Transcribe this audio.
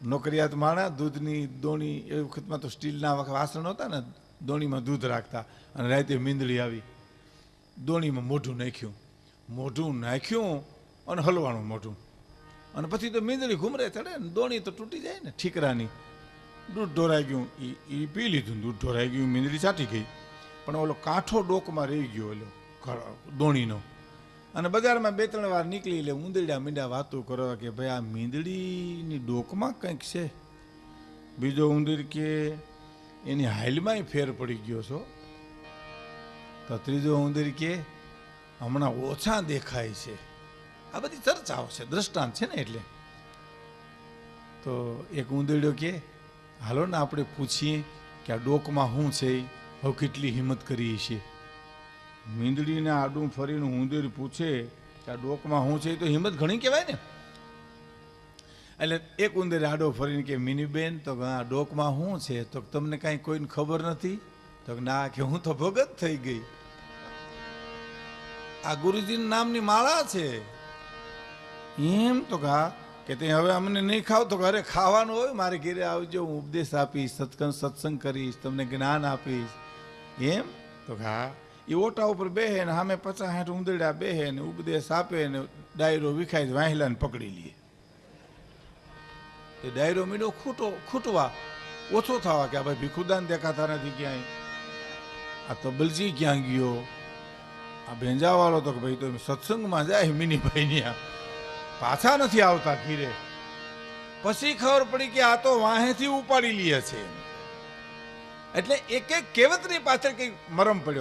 નોકરિયાત માણા દૂધની દોણી એ વખતમાં તો સ્ટીલના વાસણ હતા ને, દોણીમાં દૂધ રાખતા અને રાતે મીંદડી આવી, દોણીમાં મોઢું નાખ્યું અને હલવાનું મોઢું, અને પછી તો મીંદડી ઘૂમરે ચડે ને, દોણી તો તૂટી જાય ને ઠીકરાની. દૂધ ઢોરાઈ ગયું, એ પી લીધું, દૂધ ઢોરાઈ ગયું, મીંદડી ચાટી ગઈ, પણ ઓલો કાંઠો ડોકમાં રહી ગયો ઓલો દોણીનો. અને બજારમાં 2-3 વાર નીકળી એટલે ઉંદરડા મીંડા વાતો કરવા કે ભાઈ આ મીંદડીની ડોકમાં કંઈક છે. બીજો ઉંદર કે એની હાઈલમાંય ફેર પડી ગયો છો. તો ત્રીજો ઉંદર કે હમણાં ઓછા દેખાય છે. આ બધી ચર્ચાઓ છે, દ્રષ્ટાંત છે ને એટલે. તો એક ઉંદરડો કે હાલો ને આપણે પૂછીએ કે આ ડોકમાં શું છે, હવે કેટલી હિંમત કરી છે. મીંદડીને આડું ફરીને ઉંદર પૂછે કે આ ડોકમાં શું છે, તો હિંમત ઘણી કહેવાય ને. એટલે એક ઉંદર આડો ફરીને કે મિનીબેન તો આ ડોકમાં શું છે, તો તમને કાંઈ કોઈને ખબર નથી? તો ના, કે હું તો ભગત થઈ ગઈ, આ ગુરુજીના નામની માળા છે. એમ તો કે તે હવે અમને નહીં ખાવ? તો અરે ખાવાનું હોય, મારે ઘેરે આવજો, હું ઉપદેશ આપીશ, સત્સંગ કરીશ, તમને જ્ઞાન આપીશ. એમ તો એ ઓટા ઉપર બેહે ને સામે 50-60 ઉંદરડા બેહે ને ઉપદેશ આપે ને ડાયરો વિખાય વાહેલાને પકડી લે. એ ડાયરો મીડો ખૂટવા ઓછો થવા કે ભાઈ ભીખુદાન દેખાતા નથી ક્યાંય, આ તબલજી ક્યાં ગયો, આ ભેંજાવાળો તો કે ભાઈ તો સત્સંગમાં જાય મિનીભાઈ ત્યાં પાછા નથી આવતા ઘીરે. પછી ખબર પડી કે આ તો વાહેથી ઉપાડી લે છે. એટલે એક કહેવતની પાછળ કઈ મરમ પડ્યો.